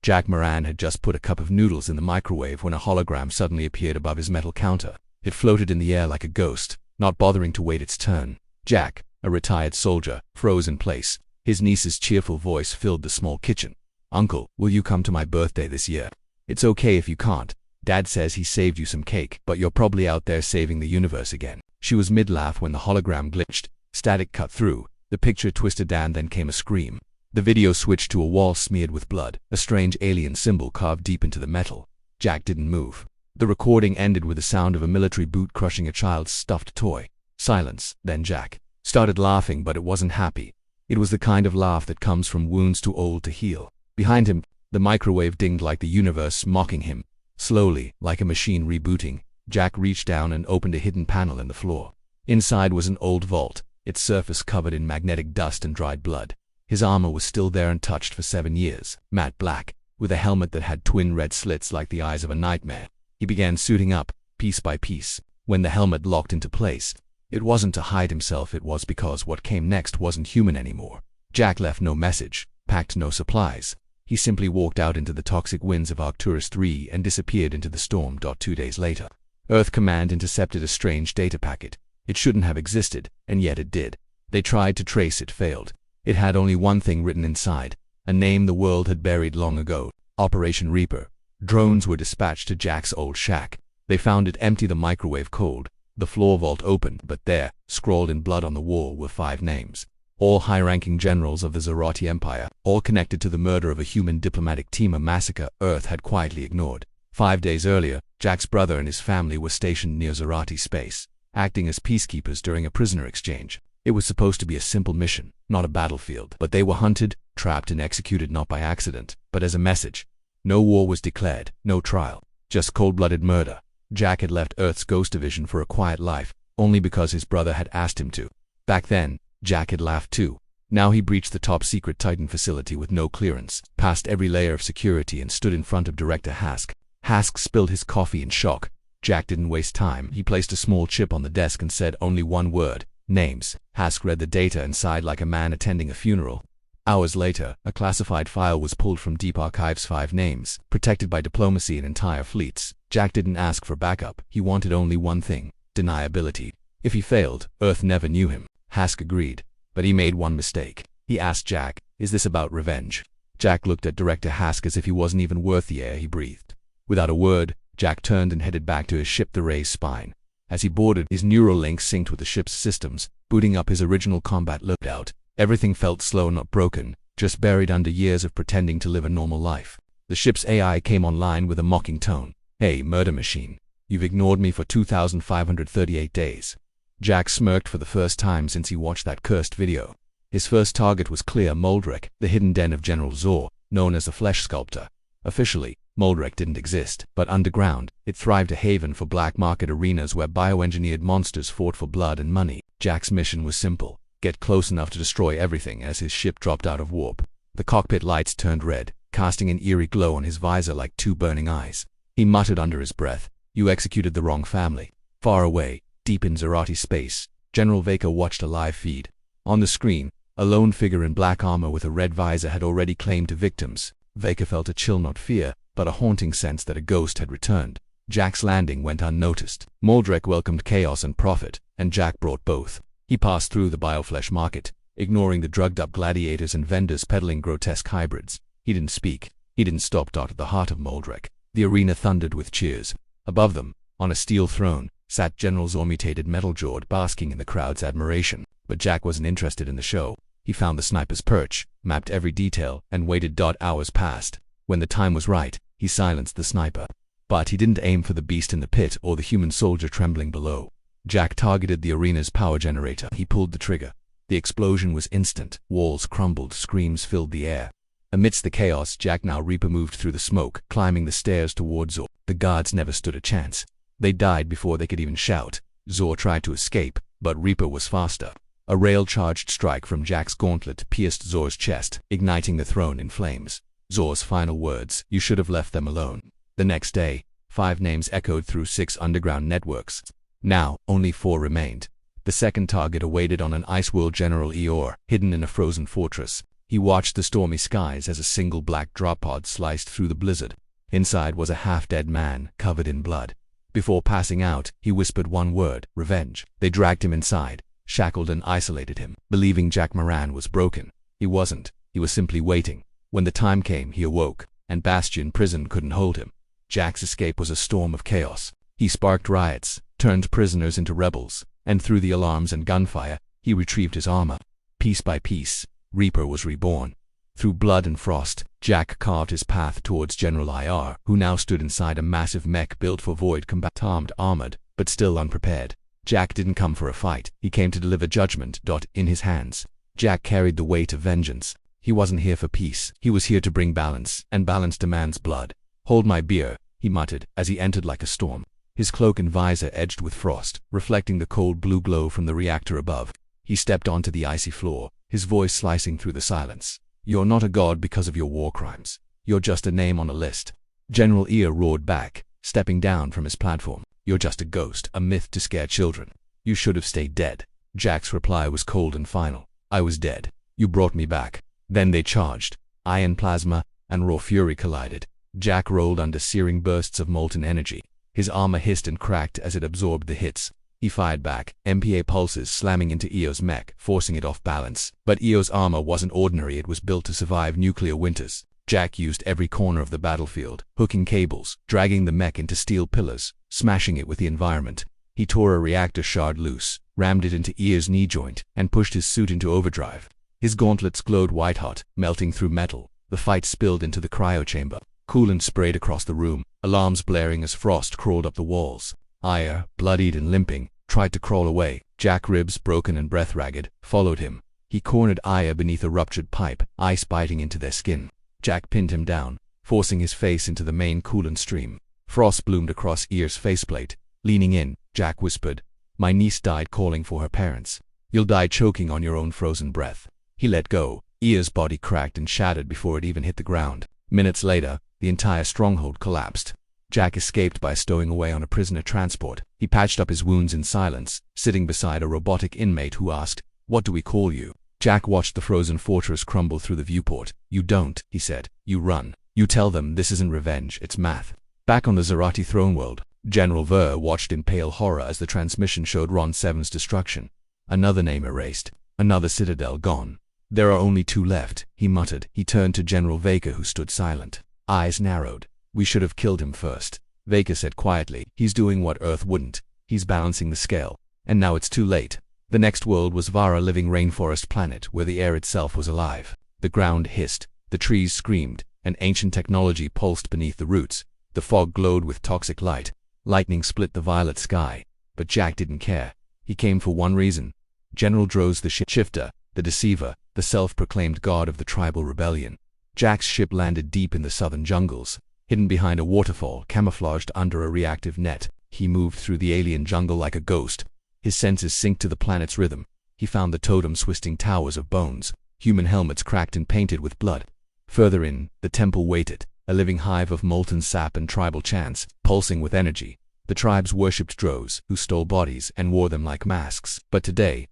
Jack Moran had just put a cup of noodles in the microwave when a hologram suddenly appeared above his metal counter. It floated in the air like a ghost, not bothering to wait its turn. Jack, a retired soldier, froze in place. His niece's cheerful voice filled the small kitchen. "Uncle, will you come to my birthday this year? It's okay if you can't. Dad says he saved you some cake, but you're probably out there saving the universe again." She was mid-laugh when the hologram glitched. Static cut through. The picture twisted and then came a scream. The video switched to a wall smeared with blood, a strange alien symbol carved deep into the metal. Jack didn't move. The recording ended with the sound of a military boot crushing a child's stuffed toy. Silence. Then Jack started laughing, but it wasn't happy. It was the kind of laugh that comes from wounds too old to heal. Behind him, the microwave dinged like the universe mocking him. Slowly, like a machine rebooting, Jack reached down and opened a hidden panel in the floor. Inside was an old vault, its surface covered in magnetic dust and dried blood. His armor was still there untouched for 7 years, matte black, with a helmet that had twin red slits like the eyes of a nightmare. He began suiting up, piece by piece. When the helmet locked into place, it wasn't to hide himself, it was because what came next wasn't human anymore. Jack left no message, packed no supplies. He simply walked out into the toxic winds of Arcturus 3 and disappeared into the storm. 2 days later, Earth Command intercepted a strange data packet. It shouldn't have existed, and yet it did. They tried to trace it, failed. It had only one thing written inside, a name the world had buried long ago: Operation Reaper. Drones were dispatched to Jack's old shack. They found it empty, the microwave cold. The floor vault opened, but there, scrawled in blood on the wall, were 5 names. All high-ranking generals of the Zarati Empire, all connected to the murder of a human diplomatic team, a massacre Earth had quietly ignored. 5 days earlier, Jack's brother and his family were stationed near Zarati space, acting as peacekeepers during a prisoner exchange. It was supposed to be a simple mission, not a battlefield, but they were hunted, trapped, and executed not by accident, but as a message. No war was declared, no trial, just cold-blooded murder. Jack had left Earth's Ghost Division for a quiet life, only because his brother had asked him to. Back then, Jack had laughed too. Now he breached the top-secret Titan facility with no clearance, passed every layer of security, and stood in front of Director Hask. Hask spilled his coffee in shock. Jack didn't waste time. He placed a small chip on the desk and said only one word: names. Hask read the data and sighed like a man attending a funeral. Hours later, a classified file was pulled from deep archives: 5 names, protected by diplomacy and entire fleets. Jack didn't ask for backup. He wanted only one thing: deniability. If he failed, Earth never knew him. Hask agreed, but he made one mistake. He asked Jack, "Is this about revenge?" Jack looked at Director Hask as if he wasn't even worth the air he breathed. Without a word, Jack turned and headed back to his ship, the Ray's Spine. As he boarded, his neural link synced with the ship's systems, booting up his original combat loadout. Everything felt slow, not broken, just buried under years of pretending to live a normal life. The ship's AI came online with a mocking tone. "Hey, murder machine. You've ignored me for 2,538 days. Jack smirked for the first time since he watched that cursed video. His first target was clear: Moldrek, the hidden den of General Zor, known as the Flesh Sculptor. Officially, Moldrek didn't exist, but underground, it thrived, a haven for black market arenas where bioengineered monsters fought for blood and money. Jack's mission was simple: get close enough to destroy everything. As his ship dropped out of warp, the cockpit lights turned red, casting an eerie glow on his visor like 2 burning eyes. He muttered under his breath, "You executed the wrong family." Far away, deep in Zarati space, General Veka watched a live feed. On the screen, a lone figure in black armor with a red visor had already claimed 2 victims. Veka felt a chill, not fear, but a haunting sense that a ghost had returned. Jack's landing went unnoticed. Moldrek welcomed chaos and profit, and Jack brought both. He passed through the bioflesh market, ignoring the drugged-up gladiators and vendors peddling grotesque hybrids. He didn't speak. He didn't stop. At the heart of Moldrek, the arena thundered with cheers. Above them, on a steel throne, sat General Zor, mutated, metal-jawed, basking in the crowd's admiration. But Jack wasn't interested in the show. He found the sniper's perch, mapped every detail, and waited. Hours passed. When the time was right, he silenced the sniper. But he didn't aim for the beast in the pit or the human soldier trembling below. Jack targeted the arena's power generator. He pulled the trigger. The explosion was instant. Walls crumbled, screams filled the air. Amidst the chaos, Jack now Reaper moved through the smoke, climbing the stairs towards Zor. The guards never stood a chance. They died before they could even shout. Zor tried to escape, but Reaper was faster. A rail-charged strike from Jack's gauntlet pierced Zor's chest, igniting the throne in flames. Zor's final words: "You should have left them alone." The next day, 5 names echoed through 6 underground networks. Now, only 4 remained. The second target awaited on an ice world: General Eeyore, hidden in a frozen fortress. He watched the stormy skies as a single black drop pod sliced through the blizzard. Inside was a half-dead man, covered in blood. Before passing out, he whispered one word: revenge. They dragged him inside, shackled and isolated him, believing Jack Moran was broken. He wasn't. He was simply waiting. When the time came, he awoke, and Bastion Prison couldn't hold him. Jack's escape was a storm of chaos. He sparked riots, turned prisoners into rebels, and through the alarms and gunfire, he retrieved his armor. Piece by piece, Reaper was reborn. Through blood and frost, Jack carved his path towards General IR, who now stood inside a massive mech built for void combat, armored, but still unprepared. Jack didn't come for a fight. He came to deliver judgment. In his hands, Jack carried the weight of vengeance. He wasn't here for peace. He was here to bring balance, and balance demands blood. Hold my beer, he muttered, as he entered like a storm. His cloak and visor edged with frost, reflecting the cold blue glow from the reactor above. He stepped onto the icy floor, his voice slicing through the silence. You're not a god because of your war crimes. You're just a name on a list. General Ear roared back, stepping down from his platform. You're just a ghost, a myth to scare children. You should have stayed dead. Jack's reply was cold and final. I was dead. You brought me back. Then they charged. Iron plasma and raw fury collided. Jack rolled under searing bursts of molten energy. His armor hissed and cracked as it absorbed the hits. He fired back, MPA pulses slamming into Eo's mech, forcing it off balance. But Eo's armor wasn't ordinary. It was built to survive nuclear winters. Jack used every corner of the battlefield, hooking cables, dragging the mech into steel pillars, smashing it with the environment. He tore a reactor shard loose, rammed it into Eo's knee joint, and pushed his suit into overdrive. His gauntlets glowed white-hot, melting through metal. The fight spilled into the cryo chamber. Coolant sprayed across the room, alarms blaring as frost crawled up the walls. Aya, bloodied and limping, tried to crawl away. Jack, ribs broken and breath ragged, followed him. He cornered Aya beneath a ruptured pipe, ice biting into their skin. Jack pinned him down, forcing his face into the main coolant stream. Frost bloomed across Ear's faceplate. Leaning in, Jack whispered, My niece died calling for her parents. You'll die choking on your own frozen breath. He let go. Ear's body cracked and shattered before it even hit the ground. Minutes later, the entire stronghold collapsed. Jack escaped by stowing away on a prisoner transport. He patched up his wounds in silence, sitting beside a robotic inmate who asked, What do we call you? Jack watched the frozen fortress crumble through the viewport. You don't, he said. You run. You tell them this isn't revenge, it's math. Back on the Zerati throne world, General Ver watched in pale horror as the transmission showed Ron 7's destruction. Another name erased. Another citadel gone. There are only two left, he muttered. He turned to General Vega, who stood silent. Eyes narrowed. We should have killed him first. Vega said quietly. He's doing what Earth wouldn't. He's balancing the scale. And now it's too late. The next world was Vara, living rainforest planet where the air itself was alive. The ground hissed. The trees screamed. And ancient technology pulsed beneath the roots. The fog glowed with toxic light. Lightning split the violet sky. But Jack didn't care. He came for one reason. General Droz, the shifter, the deceiver, the self-proclaimed god of the tribal rebellion. Jack's ship landed deep in the southern jungles, hidden behind a waterfall, camouflaged under a reactive net. He moved through the alien jungle like a ghost. His senses synced to the planet's rhythm. He found the totems twisting towers of bones, human helmets cracked and painted with blood. Further in, the temple waited, a living hive of molten sap and tribal chants, pulsing with energy. The tribes worshipped Droz, who stole bodies and wore them like masks. But today,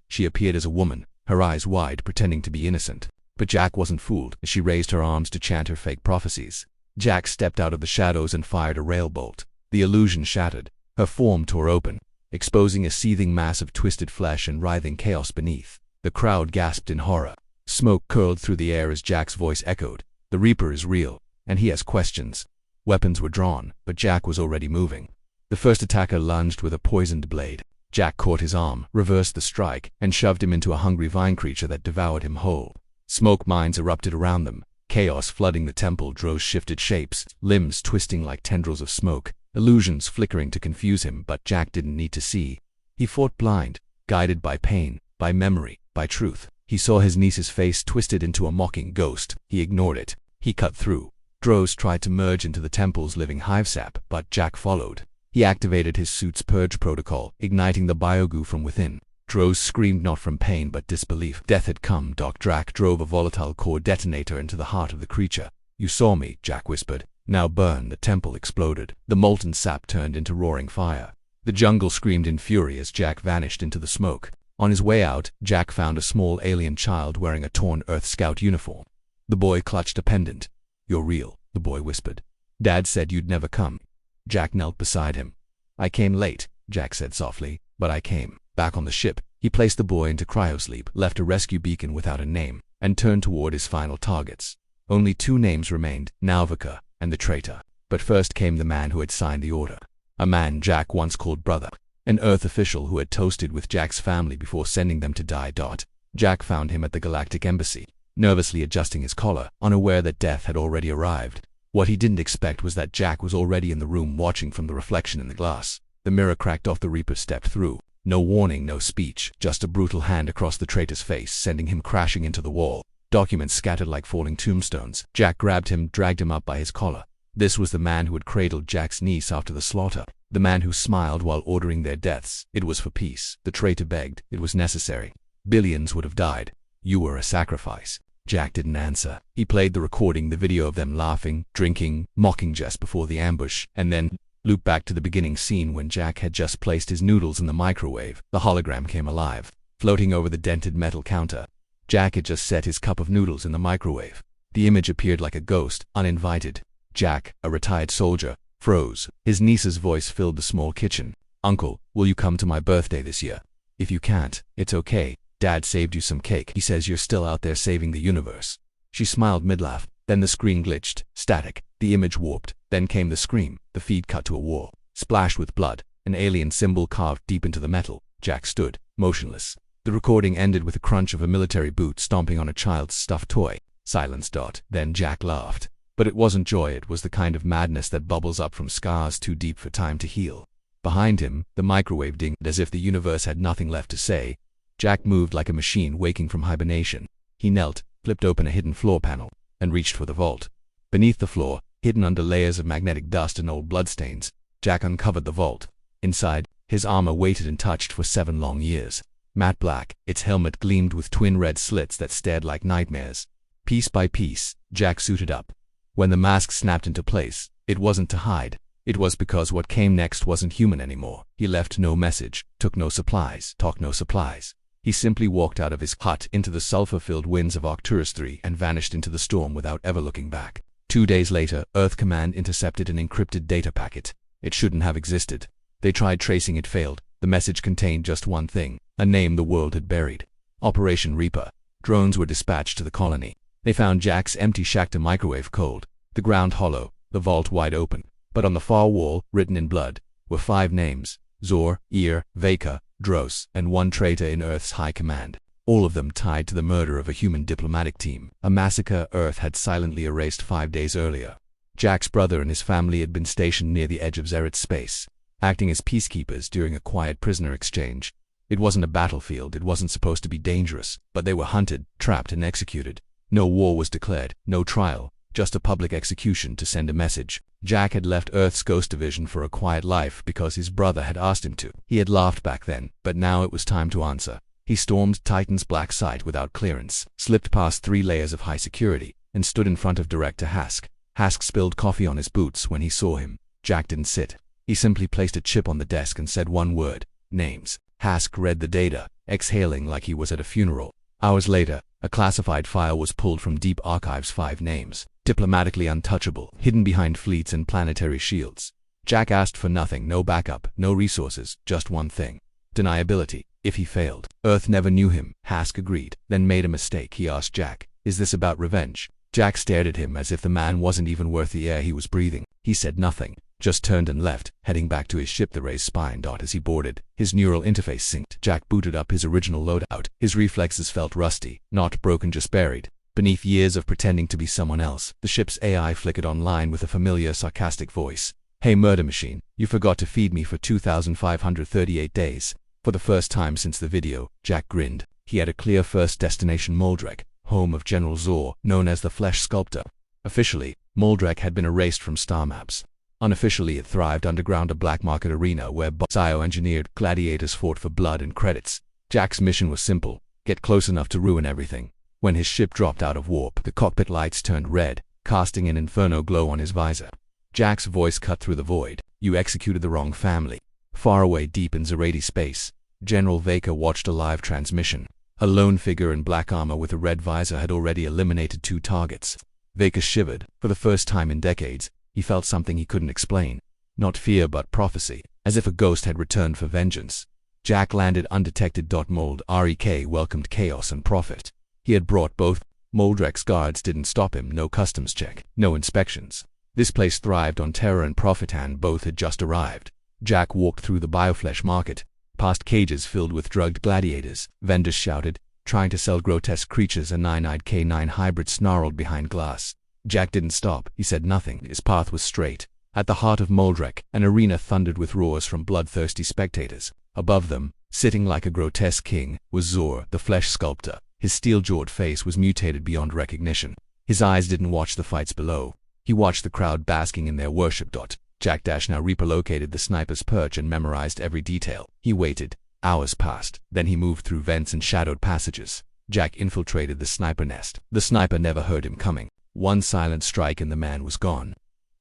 she appeared as a woman, her eyes wide, pretending to be innocent. But Jack wasn't fooled as she raised her arms to chant her fake prophecies. Jack stepped out of the shadows and fired a rail bolt. The illusion shattered. Her form tore open, exposing a seething mass of twisted flesh and writhing chaos beneath. The crowd gasped in horror. Smoke curled through the air as Jack's voice echoed. The Reaper is real, and he has questions. Weapons were drawn, but Jack was already moving. The first attacker lunged with a poisoned blade. Jack caught his arm, reversed the strike, and shoved him into a hungry vine creature that devoured him whole. Smoke mines erupted around them, chaos flooding the temple. Droz shifted shapes, limbs twisting like tendrils of smoke, illusions flickering to confuse him, but Jack didn't need to see. He fought blind, guided by pain, by memory, by truth. He saw his niece's face twisted into a mocking ghost. He ignored it. He cut through. Droz tried to merge into the temple's living hive sap, but Jack followed. He activated his suit's purge protocol, igniting the biogoo from within. Droz screamed not from pain but disbelief. Death had come. Drac drove a volatile core detonator into the heart of the creature. You saw me, Jack whispered. Now burn. The temple exploded. The molten sap turned into roaring fire. The jungle screamed in fury as Jack vanished into the smoke. On his way out, Jack found a small alien child wearing a torn Earth Scout uniform. The boy clutched a pendant. "You're real," the boy whispered. "Dad said you'd never come." Jack knelt beside him. "I came late," Jack said softly, "but I came." Back on the ship, he placed the boy into cryosleep, left a rescue beacon without a name, and turned toward his final targets. Only 2 names remained, Nalvika and the traitor. But first came the man who had signed the order. A man Jack once called brother. An Earth official who had toasted with Jack's family before sending them to die. Jack found him at the Galactic embassy, nervously adjusting his collar, unaware that death had already arrived. What he didn't expect was that Jack was already in the room watching from the reflection in the glass. The mirror cracked off, the Reaper stepped through. No warning, no speech, just a brutal hand across the traitor's face, sending him crashing into the wall. Documents scattered like falling tombstones. Jack grabbed him, dragged him up by his collar. This was the man who had cradled Jack's niece after the slaughter. The man who smiled while ordering their deaths. It was for peace. The traitor begged. It was necessary. Billions would have died. "You were a sacrifice." Jack didn't answer. He played the recording, the video of them laughing, drinking, mocking just before the ambush, and then looped back to the beginning scene when Jack had just placed his noodles in the microwave. The hologram came alive, floating over the dented metal counter. Jack had just set his cup of noodles in the microwave. The image appeared like a ghost, uninvited. Jack, a retired soldier, froze. His niece's voice filled the small kitchen. "Uncle, will you come to my birthday this year? If you can't, it's okay. Dad saved you some cake. He says you're still out there saving the universe." She smiled mid-laugh. Then the screen glitched. Static. The image warped. Then came the scream. The feed cut to a wall, splashed with blood, an alien symbol carved deep into the metal. Jack stood, motionless. The recording ended with a crunch of a military boot stomping on a child's stuffed toy. Silence. Then Jack laughed. But it wasn't joy, it was the kind of madness that bubbles up from scars too deep for time to heal. Behind him, the microwave dinged as if the universe had nothing left to say. Jack moved like a machine waking from hibernation. He knelt, flipped open a hidden floor panel, and reached for the vault. Beneath the floor, hidden under layers of magnetic dust and old bloodstains, Jack uncovered the vault. Inside, his armor waited untouched for 7 long years. Matte black, its helmet gleamed with twin red slits that stared like nightmares. Piece by piece, Jack suited up. When the mask snapped into place, it wasn't to hide. It was because what came next wasn't human anymore. He left no message, took no supplies, talked no supplies. He simply walked out of his hut into the sulfur-filled winds of Arcturus III and vanished into the storm without ever looking back. 2 days later, Earth Command intercepted an encrypted data packet. It shouldn't have existed. They tried tracing it, failed. The message contained just one thing, a name the world had buried. Operation Reaper. Drones were dispatched to the colony. They found Jack's empty shack, a microwave cold, the ground hollow, the vault wide open. But on the far wall, written in blood, were 5 names: Zor, Ir, Veka, Dros, and 1 traitor in Earth's high command. All of them tied to the murder of a human diplomatic team, a massacre Earth had silently erased 5 days earlier. Jack's brother and his family had been stationed near the edge of Zeret's space, acting as peacekeepers during a quiet prisoner exchange. It wasn't a battlefield, it wasn't supposed to be dangerous, but they were hunted, trapped, and executed. No war was declared, no trial, just a public execution to send a message. Jack had left Earth's Ghost Division for a quiet life because his brother had asked him to. He had laughed back then, but now it was time to answer. He stormed Titan's black site without clearance, slipped past 3 layers of high security, and stood in front of Director Hask. Hask spilled coffee on his boots when he saw him. Jack didn't sit. He simply placed a chip on the desk and said 1 word: names. Hask read the data, exhaling like he was at a funeral. Hours later, a classified file was pulled from deep archives. 5 names, diplomatically untouchable, hidden behind fleets and planetary shields. Jack asked for nothing, no backup, no resources, just one thing: deniability. If he failed, Earth never knew him. Hask agreed, then made a mistake. He asked Jack, "Is this about revenge?" Jack stared at him as if the man wasn't even worth the air he was breathing. He said nothing, just turned and left, heading back to his ship. The raised spine. As he boarded, his neural interface synced. Jack booted up his original loadout. His reflexes felt rusty, not broken, just buried. Beneath years of pretending to be someone else, the ship's AI flickered online with a familiar, sarcastic voice. "Hey murder machine, you forgot to feed me for 2,538 days. For the first time since the video, Jack grinned. He had a clear first destination: Moldrek, home of General Zor, known as the Flesh Sculptor. Officially, Moldrek had been erased from star maps. Unofficially, it thrived underground, a black market arena where bioengineered gladiators fought for blood and credits. Jack's mission was simple: get close enough to ruin everything. When his ship dropped out of warp, the cockpit lights turned red, casting an inferno glow on his visor. Jack's voice cut through the void. "You executed the wrong family." Far away, deep in Zerati space, General Vega watched a live transmission. A lone figure in black armor with a red visor had already eliminated 2 targets. Vega shivered. For the first time in decades, he felt something he couldn't explain. Not fear but prophecy, as if a ghost had returned for vengeance. Jack landed undetected. Mold REK welcomed chaos and profit. He had brought both. Moldrek's guards didn't stop him, no customs check, no inspections. This place thrived on terror and profit, and both had just arrived. Jack walked through the bioflesh market, past cages filled with drugged gladiators. Vendors shouted, trying to sell grotesque creatures. A 9-eyed K9 hybrid snarled behind glass. Jack didn't stop, he said nothing, his path was straight. At the heart of Moldrek, an arena thundered with roars from bloodthirsty spectators. Above them, sitting like a grotesque king, was Zor, the flesh sculptor. His steel-jawed face was mutated beyond recognition. His eyes didn't watch the fights below. He watched the crowd basking in their worship. Jack now relocated the sniper's perch and memorized every detail. He waited. Hours passed. Then he moved through vents and shadowed passages. Jack infiltrated the sniper nest. The sniper never heard him coming. One silent strike and the man was gone.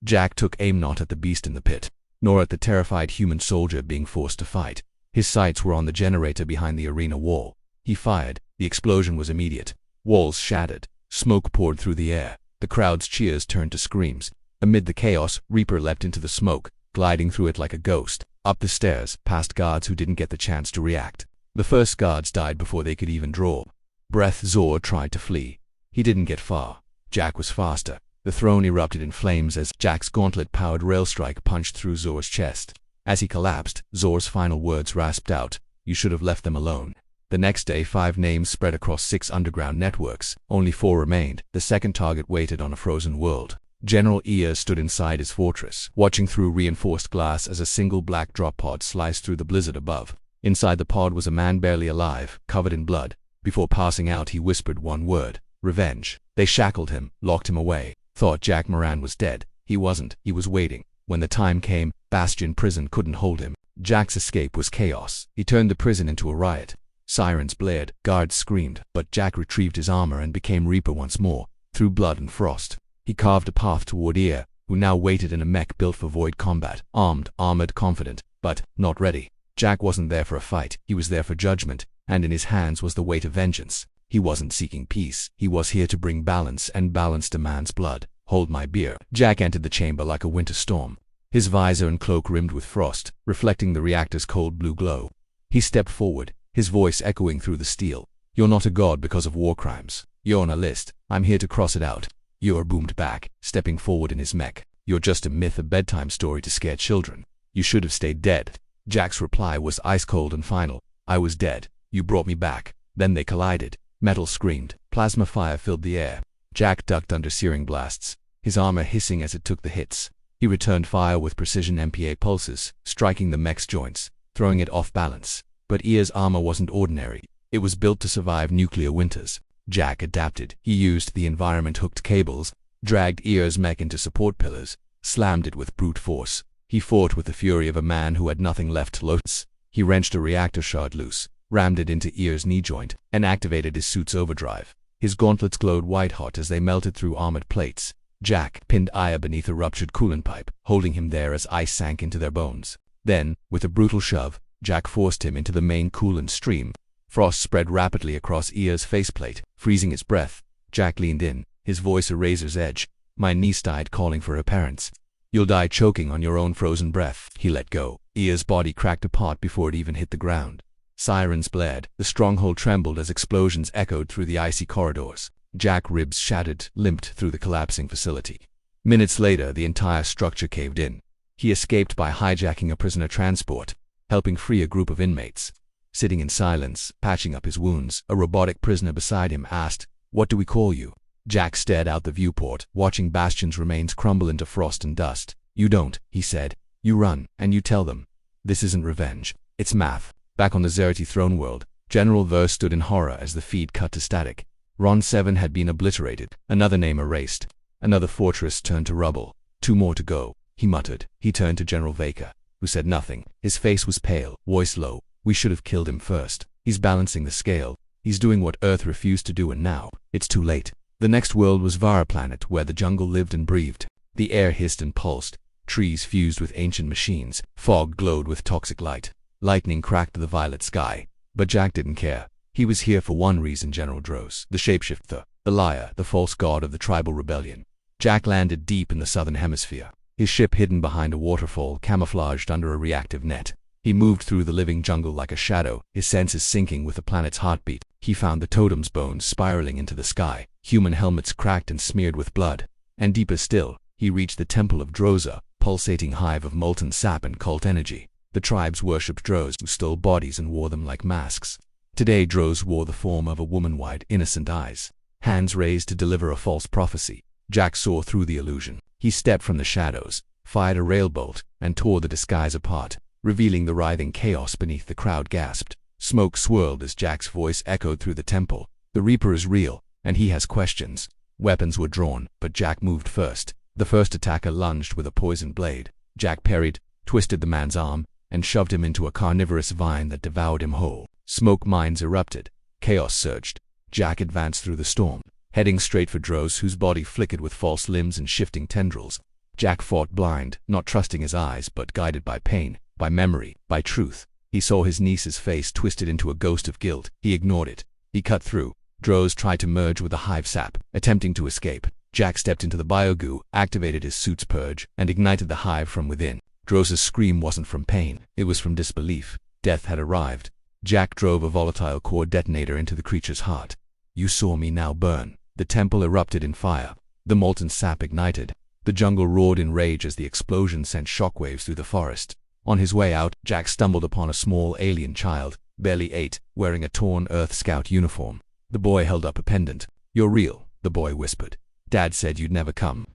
Jack took aim not at the beast in the pit, nor at the terrified human soldier being forced to fight. His sights were on the generator behind the arena wall. He fired. The explosion was immediate. Walls shattered. Smoke poured through the air. The crowd's cheers turned to screams. Amid the chaos, Reaper leapt into the smoke, gliding through it like a ghost. Up the stairs, past guards who didn't get the chance to react. The first guards died before they could even draw breath. Zor tried to flee. He didn't get far. Jack was faster. The throne erupted in flames as Jack's gauntlet-powered rail strike punched through Zor's chest. As he collapsed, Zor's final words rasped out, "You should have left them alone." The next day, 5 names spread across 6 underground networks. Only 4 remained. The second target waited on a frozen world. General Ear stood inside his fortress, watching through reinforced glass as a single black drop pod sliced through the blizzard above. Inside the pod was a man barely alive, covered in blood. Before passing out, he whispered one word: revenge. They shackled him, locked him away. Thought Jack Moran was dead. He wasn't. He was waiting. When the time came, Bastion Prison couldn't hold him. Jack's escape was chaos. He turned the prison into a riot. Sirens blared, guards screamed, but Jack retrieved his armor and became Reaper once more, through blood and frost. He carved a path toward Ear, who now waited in a mech built for void combat, armed, armored, confident, but not ready. Jack wasn't there for a fight. He was there for judgment, and in his hands was the weight of vengeance. He wasn't seeking peace. He was here to bring balance, and balance demands blood. Hold my beer. Jack entered the chamber like a winter storm. His visor and cloak rimmed with frost, reflecting the reactor's cold blue glow. He stepped forward, his voice echoing through the steel. "You're not a god because of war crimes. You're on a list. I'm here to cross it out." Yor boomed back, stepping forward in his mech. "You're just a myth, a bedtime story to scare children. You should have stayed dead." Jack's reply was ice cold and final. "I was dead. You brought me back." Then they collided. Metal screamed. Plasma fire filled the air. Jack ducked under searing blasts, his armor hissing as it took the hits. He returned fire with precision MPA pulses, striking the mech's joints, throwing it off balance. But Ear's armor wasn't ordinary. It was built to survive nuclear winters. Jack adapted. He used the environment-hooked cables, dragged Ear's mech into support pillars, slammed it with brute force. He fought with the fury of a man who had nothing left to lose. He wrenched a reactor shard loose, rammed it into Ear's knee joint, and activated his suit's overdrive. His gauntlets glowed white-hot as they melted through armored plates. Jack pinned Aya beneath a ruptured coolant pipe, holding him there as ice sank into their bones. Then, with a brutal shove, Jack forced him into the main coolant stream. Frost spread rapidly across Ear's faceplate, freezing his breath. Jack leaned in, his voice a razor's edge. My niece died calling for her parents. You'll die choking on your own frozen breath. He let go. Ear's body cracked apart before it even hit the ground. Sirens blared. The stronghold trembled as explosions echoed through the icy corridors. Jack's ribs shattered, limped through the collapsing facility. Minutes later, the entire structure caved in. He escaped by hijacking a prisoner transport, helping free a group of inmates. Sitting in silence, patching up his wounds, a robotic prisoner beside him asked, "What do we call you?" Jack stared out the viewport, watching Bastion's remains crumble into frost and dust. "You don't," he said. "You run, and you tell them. This isn't revenge. It's math." Back on the Zerati throne world, General Verse stood in horror as the feed cut to static. Ron 7 had been obliterated, another name erased. Another fortress turned to rubble. 2 more to go, he muttered. He turned to General Vega, who said nothing. His face was pale, voice low. "We should have killed him first. He's balancing the scale. He's doing what Earth refused to do, and now, it's too late." The next world was Vara Planet, where the jungle lived and breathed. The air hissed and pulsed. Trees fused with ancient machines. Fog glowed with toxic light. Lightning cracked the violet sky. But Jack didn't care. He was here for one reason: General Droz, the shapeshifter, the liar, the false god of the tribal rebellion. Jack landed deep in the southern hemisphere, his ship hidden behind a waterfall camouflaged under a reactive net. He moved through the living jungle like a shadow, his senses syncing with the planet's heartbeat. He found the totem's bones spiraling into the sky, human helmets cracked and smeared with blood. And deeper still, he reached the Temple of Droza, pulsating hive of molten sap and cult energy. The tribes worshipped Droz, who stole bodies and wore them like masks. Today Droz wore the form of a woman, wide, innocent eyes, hands raised to deliver a false prophecy. Jack saw through the illusion. He stepped from the shadows, fired a railbolt, and tore the disguise apart, revealing the writhing chaos beneath. The crowd gasped. Smoke swirled as Jack's voice echoed through the temple. The Reaper is real, and he has questions. Weapons were drawn, but Jack moved first. The first attacker lunged with a poisoned blade. Jack parried, twisted the man's arm, and shoved him into a carnivorous vine that devoured him whole. Smoke mines erupted. Chaos surged. Jack advanced through the storm, heading straight for Droz, whose body flickered with false limbs and shifting tendrils. Jack fought blind, not trusting his eyes, but guided by pain, by memory, by truth. He saw his niece's face twisted into a ghost of guilt. He ignored it. He cut through. Droz tried to merge with the hive sap, attempting to escape. Jack stepped into the biogoo, activated his suit's purge, and ignited the hive from within. Droz's scream wasn't from pain, it was from disbelief. Death had arrived. Jack drove a volatile core detonator into the creature's heart. "You saw me, now burn." The temple erupted in fire. The molten sap ignited. The jungle roared in rage as the explosion sent shockwaves through the forest. On his way out, Jack stumbled upon a small alien child, barely 8, wearing a torn Earth Scout uniform. The boy held up a pendant. "You're real," the boy whispered. "Dad said you'd never come."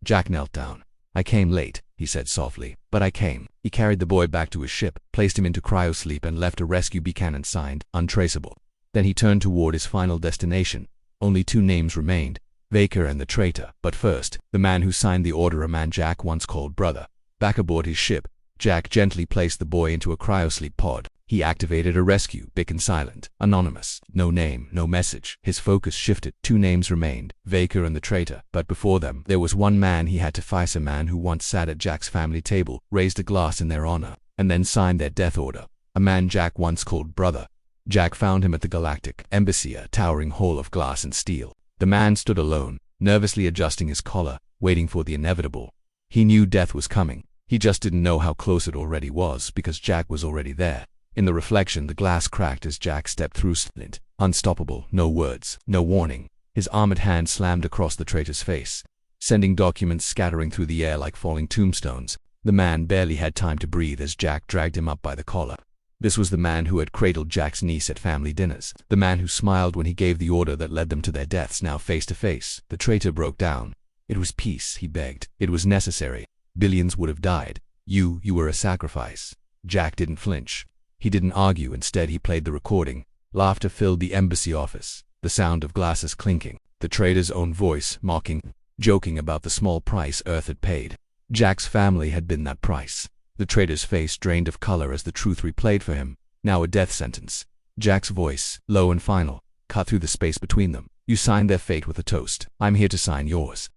Jack knelt down. "I came late," he said softly, "but I came." He carried the boy back to his ship, placed him into cryosleep, and left a rescue beacon signed, "Untraceable." Then he turned toward his final destination. Only 2 names remained, Vaker and the traitor. But first, the man who signed the order, a man Jack once called brother. Back aboard his ship, Jack gently placed the boy into a cryosleep pod. He activated a rescue beacon, silent, anonymous, no name, no message. His focus shifted. 2 names remained, Vaker and the traitor. But before them, there was one man he had to face, a man who once sat at Jack's family table, raised a glass in their honor, and then signed their death order. A man Jack once called brother. Jack found him at the Galactic embassy, a towering hall of glass and steel. The man stood alone, nervously adjusting his collar, waiting for the inevitable. He knew death was coming. He just didn't know how close it already was, because Jack was already there. In the reflection, the glass cracked as Jack stepped through it. Unstoppable, no words, no warning. His armored hand slammed across the traitor's face, sending documents scattering through the air like falling tombstones. The man barely had time to breathe as Jack dragged him up by the collar. This was the man who had cradled Jack's niece at family dinners, the man who smiled when he gave the order that led them to their deaths. Now face to face, the traitor broke down. "It was peace," he begged. "It was necessary. Billions would have died. You were a sacrifice." Jack didn't flinch. He didn't argue. Instead, he played the recording. Laughter filled the embassy office, the sound of glasses clinking, the traitor's own voice mocking, joking about the small price Earth had paid. Jack's family had been that price. The traitor's face drained of color as the truth replayed for him. Now a death sentence. Jack's voice, low and final, cut through the space between them. "You signed their fate with a toast. I'm here to sign yours."